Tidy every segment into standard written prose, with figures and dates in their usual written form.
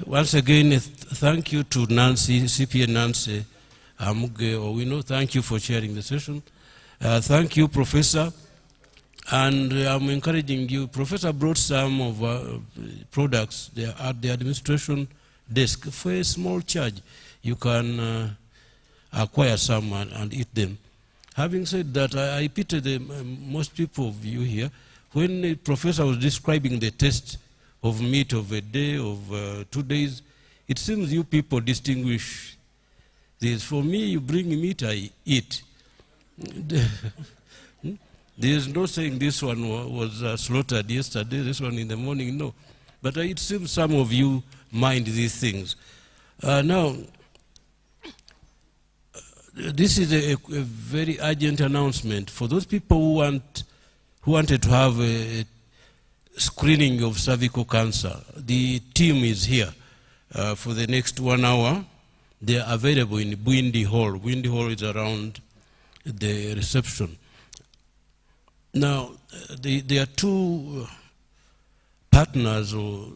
Once again, thank you to Nancy, CPA Nancy Amuge Owino. Thank you for chairing the session. Thank you, Professor. And I'm encouraging you. Professor brought some of products there at the administration desk for a small charge. You can acquire some and eat them. Having said that, I pity most people of you here. When the professor was describing the taste of meat of a day, of 2 days, it seems you people distinguish this. For me, you bring meat, I eat. There's no saying this one was slaughtered yesterday, this one in the morning, no. But it seems some of you mind these things. Now, this is a very urgent announcement. For those people who wanted to have a screening of cervical cancer, the team is here for the next 1 hour. They are available in Bwindi Hall. Bwindi Hall is around the reception. Now, there are two partners, or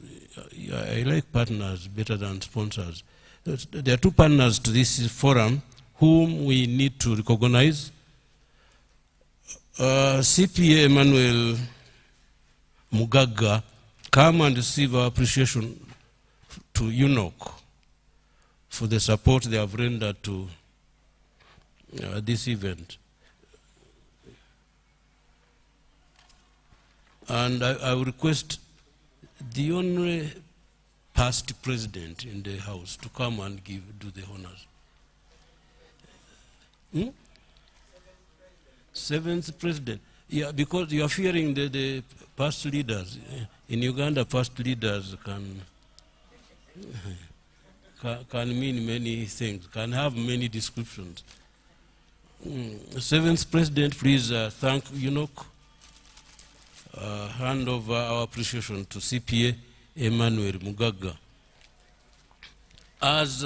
I like partners better than sponsors. There are two partners to this forum whom we need to recognize. CPA Emmanuel Mugaga, come and receive our appreciation to UNOC for the support they have rendered to this event. And I will request the only past president in the House to come and do the honors. Seventh president. Yeah, because you are fearing the past leaders. In Uganda, past leaders can mean many things, can have many descriptions. Seventh president, please thank UNOC. Hand over our appreciation to CPA Emmanuel Mugaga. As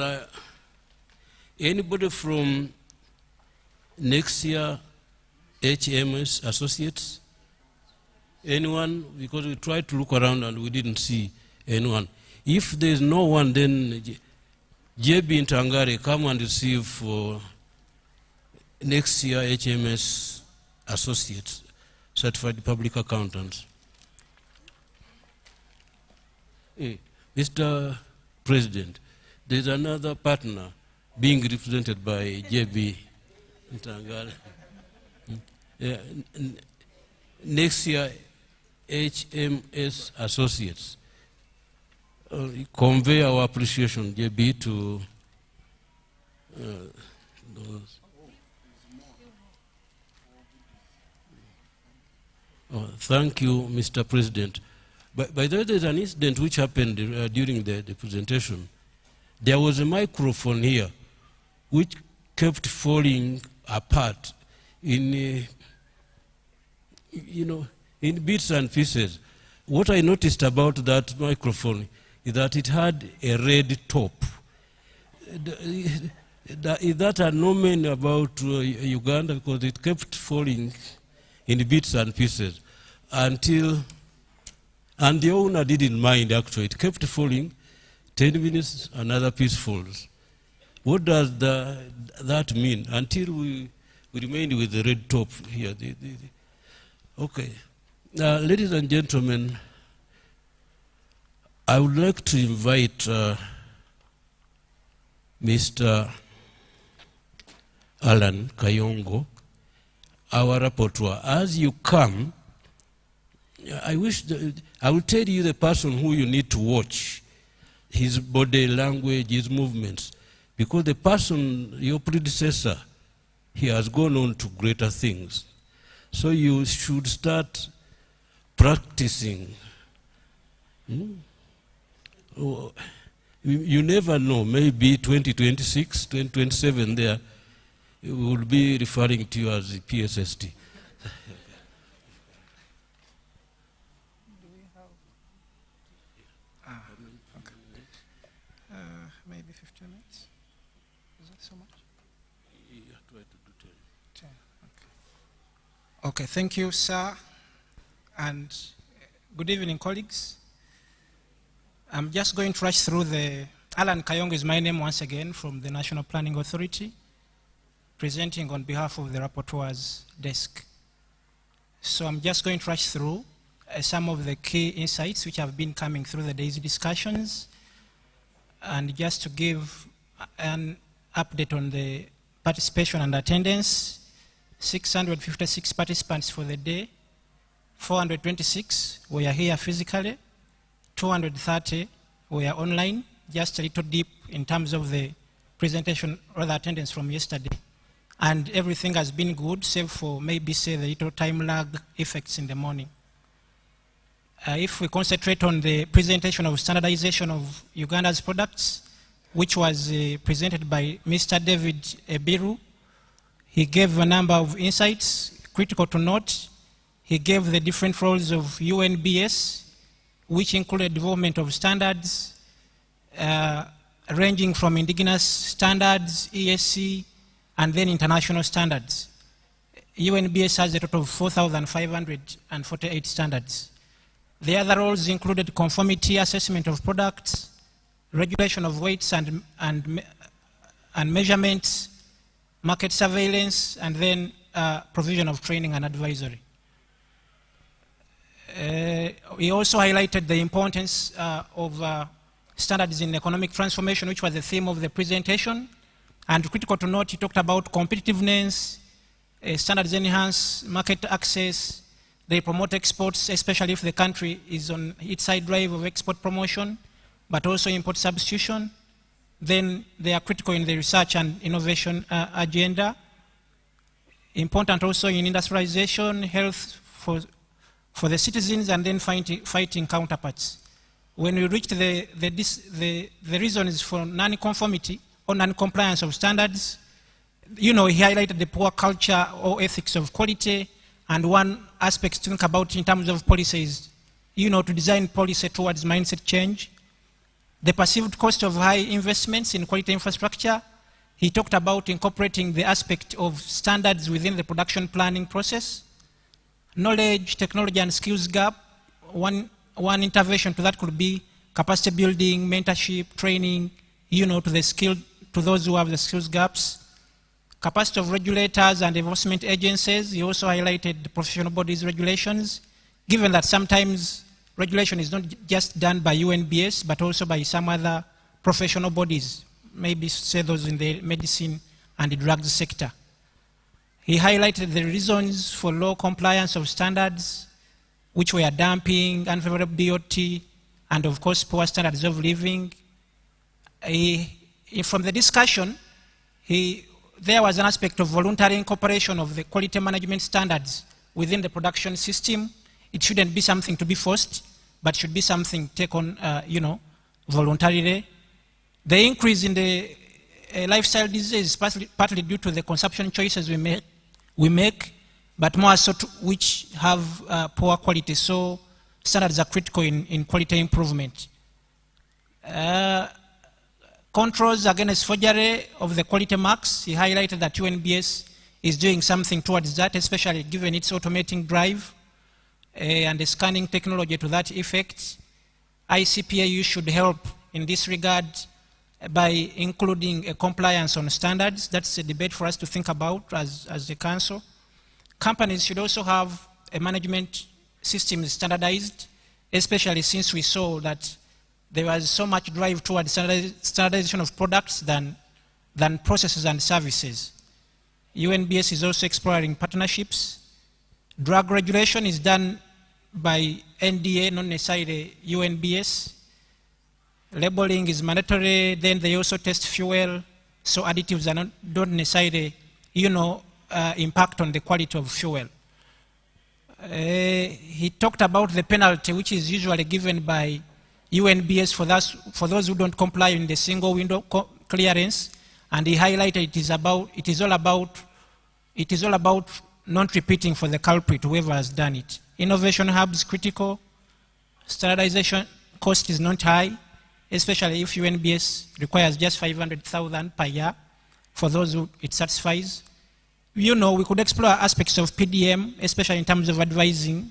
anybody from next year HMS Associates? Anyone? Because we tried to look around and we didn't see anyone. If there's no one, then JB Ntangare, come and receive for next year HMS Associates, Certified Public Accountants. Hey, Mr. President, there's another partner being represented by JB Ntangare. Next year, HMS Associates. Convey our appreciation, JB, to those. Oh, thank you, Mr. President. By the way, there's an incident which happened during the presentation. There was a microphone here which kept falling apart in in bits and pieces. What I noticed about that microphone is that it had a red top. Is that a nomen about Uganda? Because it kept falling in bits and pieces until, and the owner didn't mind actually. It kept falling, 10 minutes, another piece falls. What does that mean? Until we remained with the red top here. Okay. Ladies and gentlemen, I would like to invite Mr. Alan Kayongo, our rapporteur. As you come, I will tell you the person who you need to watch, his body language, his movements, because the person, your predecessor, he has gone on to greater things. So you should start practicing. You never know, maybe 2026, 2027 there, we will be referring to you as the PSST. Do we have? Okay. Maybe 15 minutes? Is that so much? Yeah, try to do 10. 10, okay. Okay, thank you, sir. And good evening, colleagues. I'm just going to rush through the... Alan Kayong is my name once again from the National Planning Authority, presenting on behalf of the rapporteur's desk. So I'm just going to rush through some of the key insights which have been coming through the day's discussions, and just to give an update on the participation and attendance. 656 participants for the day, 426 were here physically, 230 were online, just a little deep in terms of the presentation or the attendance from yesterday. And everything has been good, save for maybe, say, the little time lag effects in the morning. If we concentrate on the presentation of standardization of Uganda's products, which was presented by Mr. David Ebiru, he gave a number of insights, critical to note. He gave the different roles of UNBS, which included development of standards, ranging from indigenous standards, ESC, and then international standards. UNBS has a total of 4,548 standards. The other roles included conformity assessment of products, regulation of weights and measurements, market surveillance, and then provision of training and advisory. He also highlighted the importance of standards in economic transformation, which was the theme of the presentation. And critical to note, he talked about competitiveness, standards enhance market access, they promote exports, especially if the country is on its side drive of export promotion, but also import substitution. Then they are critical in the research and innovation agenda. Important also in industrialization, health for the citizens, and then fighting counterparts. When we reach the reasons for non-conformity or non-compliance of standards, you know, he highlighted the poor culture or ethics of quality, and one aspect to think about in terms of policies, you know, to design policy towards mindset change. The perceived cost of high investments in quality infrastructure. He talked about incorporating the aspect of standards within the production planning process. Knowledge, technology, and skills gap. One intervention to that could be capacity building, mentorship, training, you know, to those who have the skills gaps. Capacity of regulators and enforcement agencies. He also highlighted the professional bodies regulations, given that sometimes regulation is not just done by UNBS, but also by some other professional bodies, maybe say those in the medicine and the drugs sector. He highlighted the reasons for low compliance of standards, which were dumping, unfavorable BOT, and of course poor standards of living. From the discussion, there was an aspect of voluntary incorporation of the quality management standards within the production system. It shouldn't be something to be forced, but should be something taken, you know, voluntarily. The increase in the lifestyle disease is partly due to the consumption choices we make, but more so which have poor quality. So standards are critical in quality improvement. Controls against forgery of the quality marks. He highlighted that UNBS is doing something towards that, especially given its automating drive and the scanning technology to that effect. ICPAU should help in this regard by including a compliance on standards. That's a debate for us to think about as the council. Companies should also have a management system standardized, especially since we saw that there was so much drive towards standardization of products than processes and services. UNBS is also exploring partnerships. Drug regulation is done by NDA, not necessarily UNBS. Labeling is mandatory, then they also test fuel, so additives don't necessarily, you know, impact on the quality of fuel. He talked about the penalty, which is usually given by UNBS for those who don't comply in the single window clearance, and he highlighted it is all about not repeating for the culprit, whoever has done it. Innovation hubs critical. Standardization cost is not high, especially if UNBS requires just 500,000 per year for those who it satisfies. You know, we could explore aspects of PDM, especially in terms of advising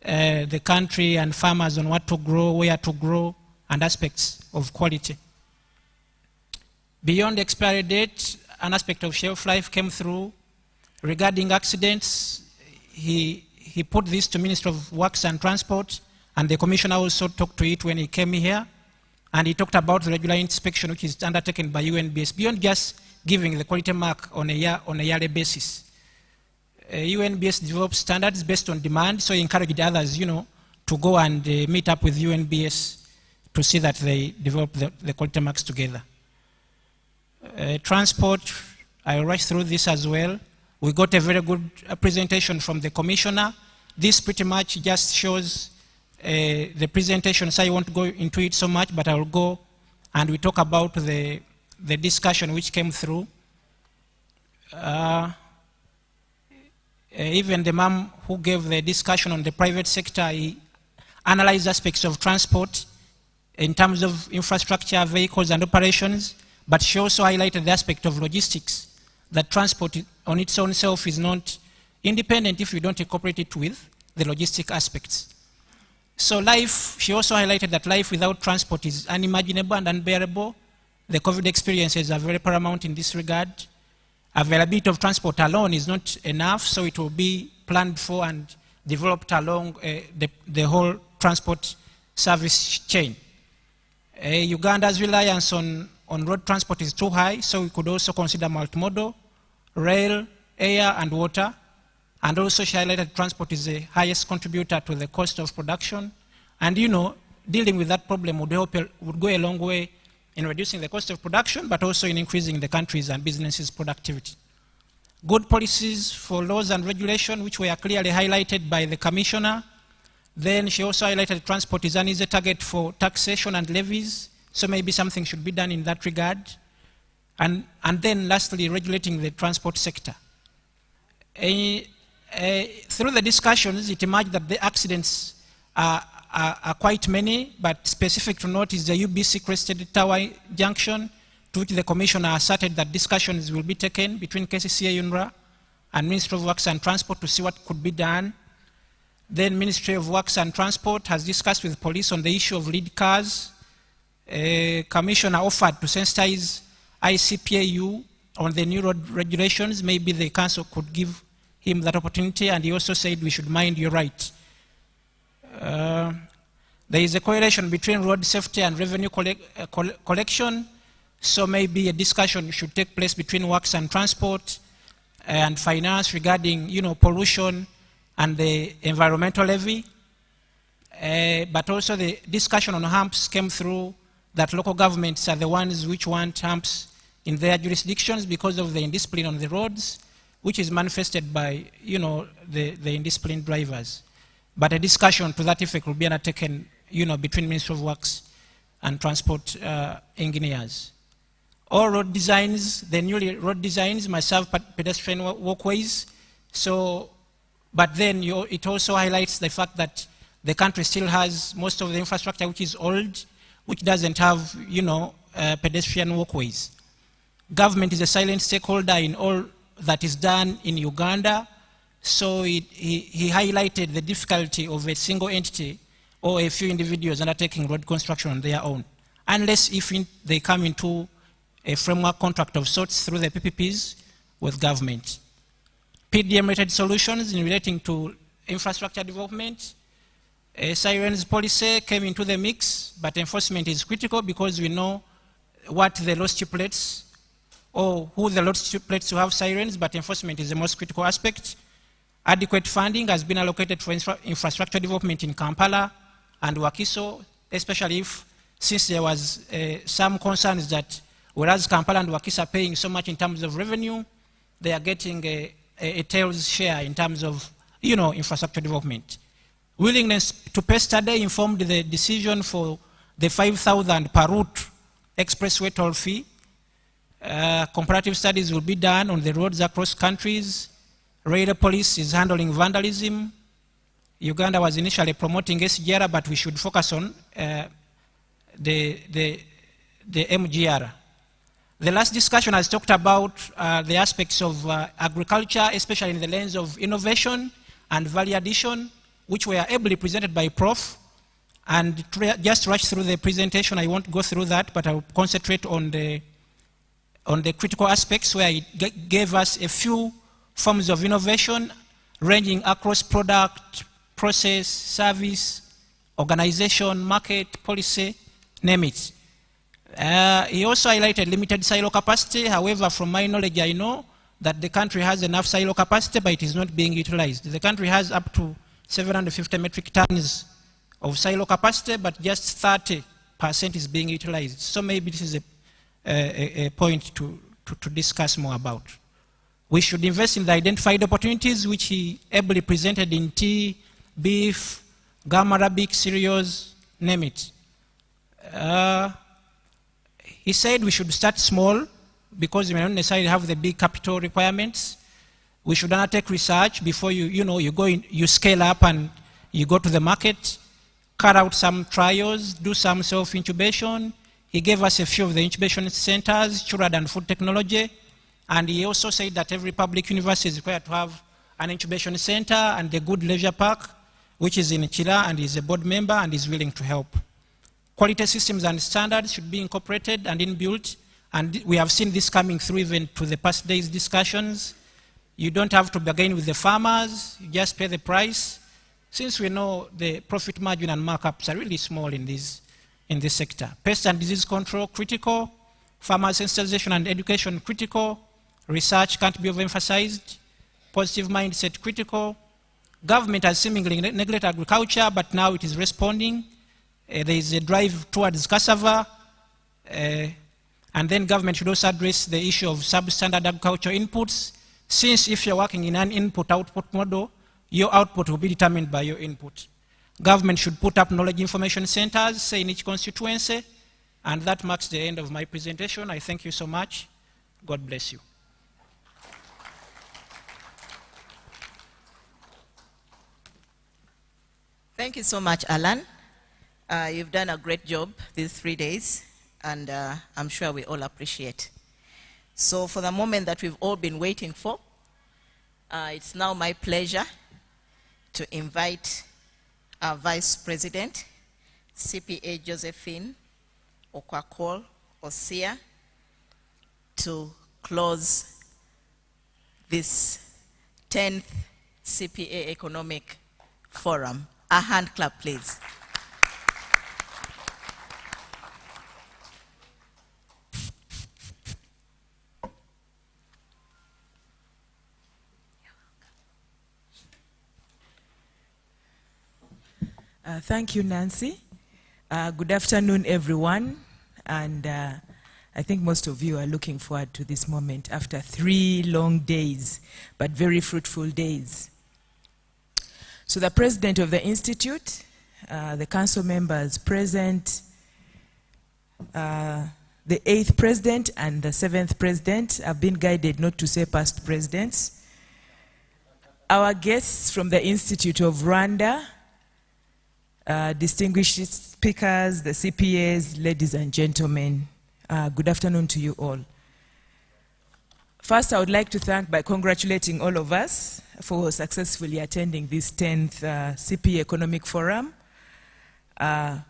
the country and farmers on what to grow, where to grow, and aspects of quality. Beyond the expiry date, an aspect of shelf life came through. Regarding accidents, he put this to Ministry of Works and Transport, and the Commissioner also talked to it when he came here, and he talked about the regular inspection which is undertaken by UNBS, beyond just giving the quality mark on a yearly basis. UNBS develops standards based on demand, so he encouraged others, to go and meet up with UNBS to see that they develop the quality marks together. Transport, I'll rush through this as well. We got a very good presentation from the Commissioner. This pretty much just shows the presentation, so I won't go into it so much, but I will go and we talk about the discussion which came through. Even the ma'am who gave the discussion on the private sector, he analyzed aspects of transport in terms of infrastructure, vehicles and operations, but she also highlighted the aspect of logistics, that transport on its own self is not independent if you don't incorporate it with the logistic aspects. So life, she also highlighted that life without transport is unimaginable and unbearable. The COVID experiences are very paramount in this regard. Availability of transport alone is not enough, so it will be planned for and developed along the whole transport service chain. Uganda's reliance on road transport is too high, so we could also consider multimodal, rail, air, and water. And also she highlighted transport is the highest contributor to the cost of production. And dealing with that problem would go a long way in reducing the cost of production, but also in increasing the country's and businesses' productivity. Good policies for laws and regulation, which were clearly highlighted by the Commissioner. Then she also highlighted transport is an easy target for taxation and levies, so maybe something should be done in that regard. And then lastly, regulating the transport sector. Through the discussions, it emerged that the accidents are quite many, but specific to note is the UBC Crested Tower Junction, to which the Commissioner asserted that discussions will be taken between KCCA, UNRA, and Ministry of Works and Transport to see what could be done. Then Ministry of Works and Transport has discussed with police on the issue of lead cars. Commissioner offered to sensitize ICPAU on the new road regulations. Maybe the council could give him that opportunity, and he also said we should mind your right. There is a correlation between road safety and revenue collection, so maybe a discussion should take place between Works and Transport and Finance regarding pollution and the environmental levy. But also the discussion on humps came through, that local governments are the ones which want humps in their jurisdictions because of the indiscipline on the roads, which is manifested by the indisciplined drivers. But a discussion to that effect will be undertaken between Ministry of Works and Transport engineers. All road designs, the new road designs must have pedestrian walkways. So, but then it also highlights the fact that the country still has most of the infrastructure which is old, which doesn't have pedestrian walkways. Government is a silent stakeholder in all that is done in Uganda. So he highlighted the difficulty of a single entity or a few individuals undertaking road construction on their own, unless if they come into a framework contract of sorts through the PPPs with government. PDM-related solutions in relating to infrastructure development. Sirens policy came into the mix, but enforcement is critical because we know what the law stipulates or who the law stipulates to have sirens, but enforcement is the most critical aspect. Adequate funding has been allocated for infrastructure development in Kampala and Wakiso, especially since there was some concerns that whereas Kampala and Wakiso are paying so much in terms of revenue, they are getting a tails share in terms of infrastructure development. Willingness to pay study informed the decision for the 5,000 per route expressway toll fee. Comparative studies will be done on the roads across countries. Radar police is handling vandalism. Uganda was initially promoting SGR, but we should focus on the MGR. The last discussion has talked about the aspects of agriculture, especially in the lens of innovation and value addition, which were ably presented by Prof. And just rush through the presentation, I won't go through that, but I will concentrate on the critical aspects where it gave us a few forms of innovation ranging across product, process, service, organization, market, policy, name it. He also highlighted limited silo capacity. However, from my knowledge, I know that the country has enough silo capacity, but it is not being utilized. The country has up to 750 metric tons of silo capacity, but just 30% is being utilized. So maybe this is a point to discuss more about. We should invest in the identified opportunities which he ably presented in tea, beef, gum arabic, cereals, name it. He said we should start small because we may not necessarily have the big capital requirements. We should undertake research before you scale up and you go to the market, cut out some trials, do some self-incubation. He gave us a few of the incubation centers, Churad and Food Technology, and he also said that every public university is required to have an incubation center and a good leisure park, which is in Chila, and is a board member and is willing to help. Quality systems and standards should be incorporated and inbuilt, and we have seen this coming through even to the past days' discussions. You don't have to bargain with the farmers, you just pay the price. Since we know the profit margin and markups are really small in this sector. Pest and disease control, critical. Farmer sensitization and education, critical. Research can't be overemphasized. Positive mindset, critical. Government has seemingly neglected agriculture, but now it is responding. There is a drive towards cassava. And then government should also address the issue of substandard agriculture inputs, since if you're working in an input-output model, your output will be determined by your input. Government should put up knowledge information centers, say in each constituency, and that marks the end of my presentation. I thank you so much. God bless you. Thank you so much, Alan. You've done a great job these 3 days, and I'm sure we all appreciate. So for the moment that we've all been waiting for, it's now my pleasure to invite our Vice President, CPA Josephine Okwakol Osia, to close this 10th CPA Economic Forum. A hand clap, please. Thank you, Nancy. Good afternoon, everyone. And I think most of you are looking forward to this moment after 3 long days, but very fruitful days. So the president of the institute, the council members present, the 8th president and the 7th president have been guided not to say past presidents. Our guests from the Institute of Rwanda, distinguished speakers, the CPAs, ladies and gentlemen, good afternoon to you all. First, I would like to thank by congratulating all of us for successfully attending this 10th CPA Economic Forum,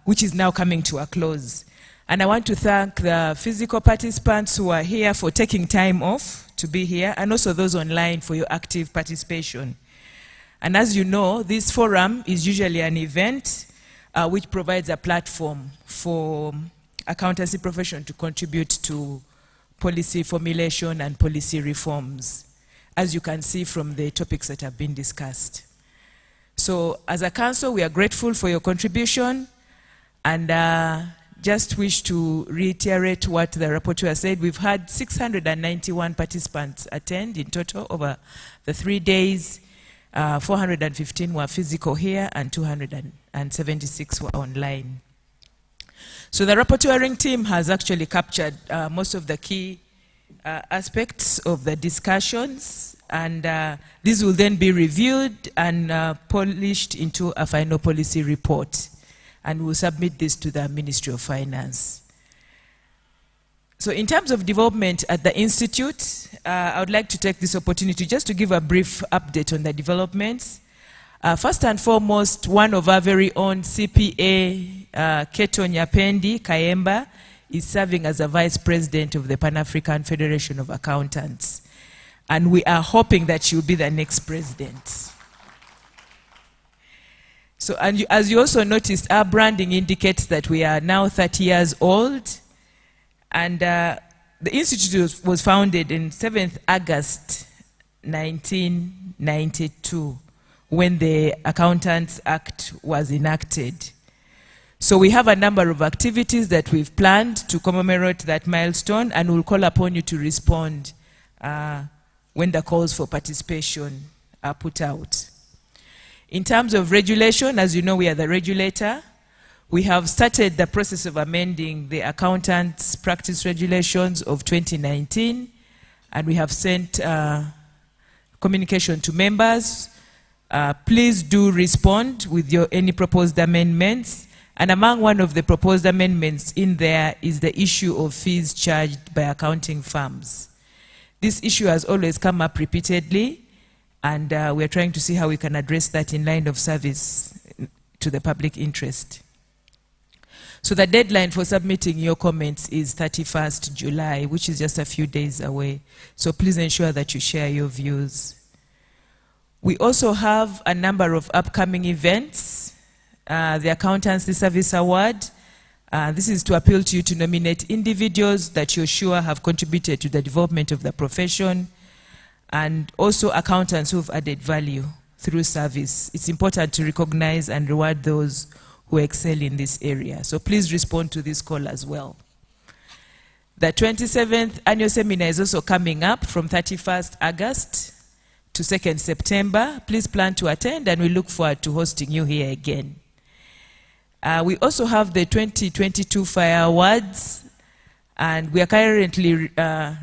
which is now coming to a close. And I want to thank the physical participants who are here for taking time off to be here, and also those online for your active participation. And as you know, this forum is usually an event which provides a platform for accountancy profession to contribute to policy formulation and policy reforms, as you can see from the topics that have been discussed. So as a council, we are grateful for your contribution, and just wish to reiterate what the rapporteur said. We've had 691 participants attend in total over the 3 days. 415 were physical here and 276 were online. So the rapporteuring team has actually captured most of the key aspects of the discussions, and these will then be reviewed and polished into a final policy report, and we'll submit this to the Ministry of Finance. So in terms of development at the Institute, I would like to take this opportunity just to give a brief update on the developments. First and foremost, one of our very own CPA, Keto Nyapendi Kayemba, is serving as a Vice President of the Pan-African Federation of Accountants. And we are hoping that she will be the next president. So, and as you also noticed, our branding indicates that we are now 30 years old. And the institute was founded in 7th August 1992, when the Accountants Act was enacted. So we have a number of activities that we've planned to commemorate that milestone, and we'll call upon you to respond when the calls for participation are put out. In terms of regulation, as you know, we are the regulator. We have started the process of amending the Accountants Practice Regulations of 2019, and we have sent communication to members. Please do respond with any proposed amendments. And among one of the proposed amendments in there is the issue of fees charged by accounting firms. This issue has always come up repeatedly, and we're trying to see how we can address that in line of service to the public interest. So the deadline for submitting your comments is 31st July, which is just a few days away. So please ensure that you share your views. We also have a number of upcoming events. The Accountancy Service Award. This is to appeal to you to nominate individuals that you're sure have contributed to the development of the profession, and also accountants who've added value through service. It's important to recognize and reward those who excel in this area. So please respond to this call as well. The 27th annual seminar is also coming up from 31st August to 2nd September. Please plan to attend, and we look forward to hosting you here again. We also have the 2022 Fire Awards, and we are currently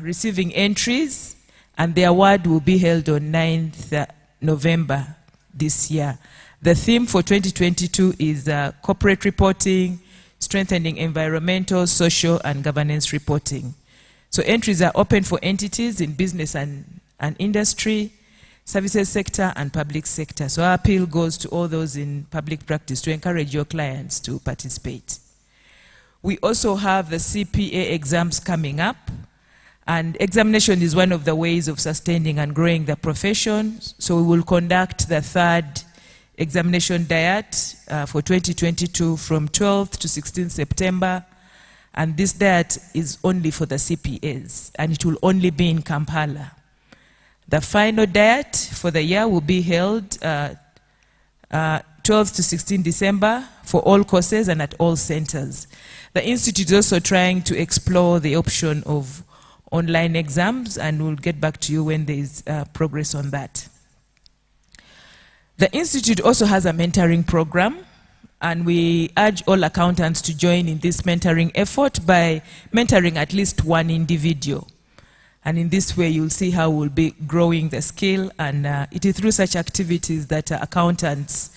receiving entries, and the award will be held on 9th November this year. The theme for 2022 is corporate reporting, strengthening environmental, social, and governance reporting. So entries are open for entities in business and industry, services sector, and public sector. So our appeal goes to all those in public practice to encourage your clients to participate. We also have the Cpa exams coming up, and examination is one of the ways of sustaining and growing the profession. So we will conduct the 3rd examination diet for 2022 from 12th to 16th September. And this diet is only for the CPAs, and it will only be in Kampala. The final diet for the year will be held 12th to 16 December for all courses and at all centers. The Institute is also trying to explore the option of online exams, and we'll get back to you when there is progress on that. The Institute also has a mentoring program, and we urge all accountants to join in this mentoring effort by mentoring at least one individual. And in this way, you'll see how we'll be growing the skill, and it is through such activities that accountants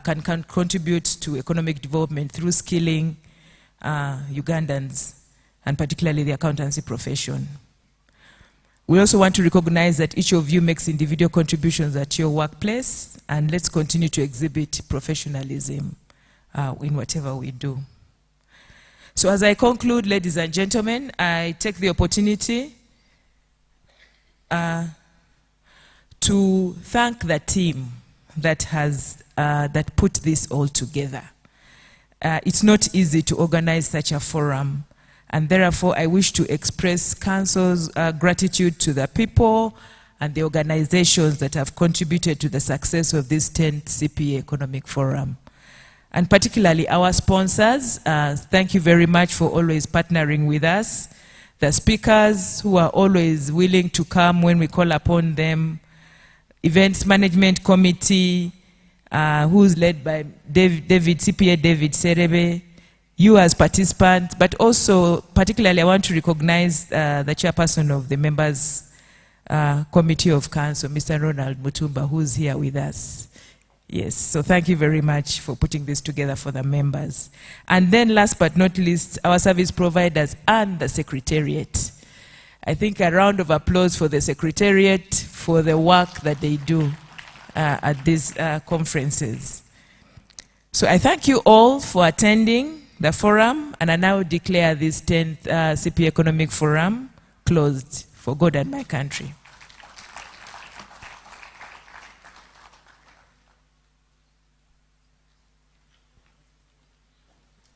can contribute to economic development through skilling Ugandans, and particularly the accountancy profession. We also want to recognize that each of you makes individual contributions at your workplace, and let's continue to exhibit professionalism in whatever we do. So as I conclude, ladies and gentlemen, I take the opportunity to thank the team that has that put this all together. It's not easy to organize such a forum, and therefore I wish to express Council's gratitude to the people and the organizations that have contributed to the success of this 10th CPA Economic Forum. And particularly our sponsors, thank you very much for always partnering with us. The speakers who are always willing to come when we call upon them. Events Management Committee, who's led by CPA David Serebe. You as participants, but also particularly I want to recognize the chairperson of the Members Committee of Council, Mr. Ronald Mutumba, who's here with us. Yes, so thank you very much for putting this together for the members. And then last but not least, our service providers and the Secretariat. I think a round of applause for the Secretariat for the work that they do. at these conferences. So I thank you all for attending the forum, and I now declare this 10th Cpa Economic Forum closed for God and my country.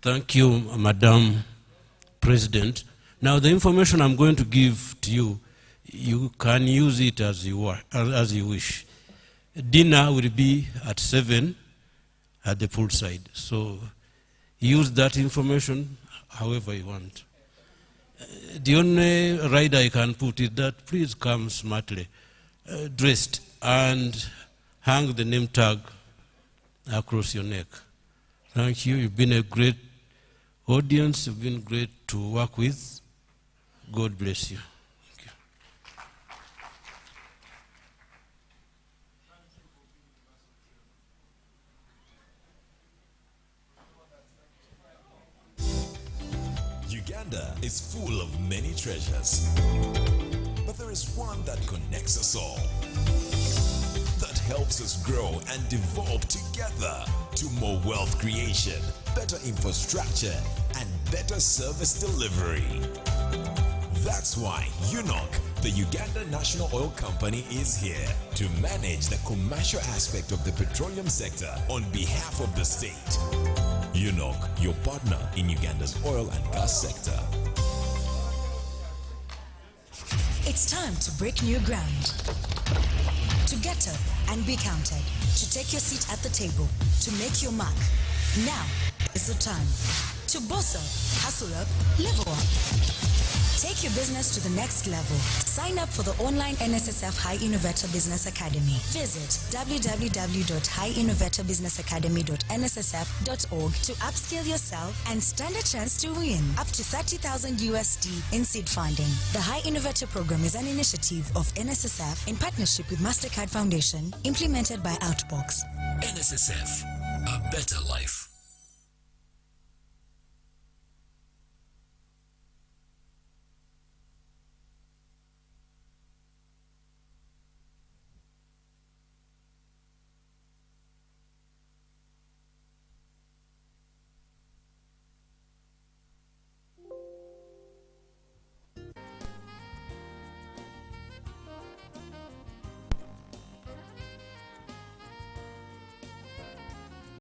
Thank you, Madam President. Now, the information I'm going to give to you, you can use it as you wish. Dinner will be at 7 at the poolside. So use that information however you want. The only rider I can put is that please come smartly dressed and hang the name tag across your neck. Thank you. You've been a great audience. You've been great to work with. God bless you. Thank you. Uganda is full of many treasures, but there is one that connects us all, that helps us grow and evolve together to more wealth creation, better infrastructure, and better service delivery. That's why UNOC, the Uganda National Oil Company, is here to manage the commercial aspect of the petroleum sector on behalf of the state. UNOC, your partner in Uganda's oil and gas sector. It's time to break new ground. To get up and be counted. To take your seat at the table. To make your mark. Now is the time. To boss up, hustle up, level up. Take your business to the next level. Sign up for the online NSSF High Innovator Business Academy. Visit www.highinnovatorbbusinessacademy.nssf.org to upskill yourself and stand a chance to win up to $30,000 USD in seed funding. The High Innovator program is an initiative of NSSF in partnership with MasterCard Foundation, implemented by Outbox. NSSF, a better life.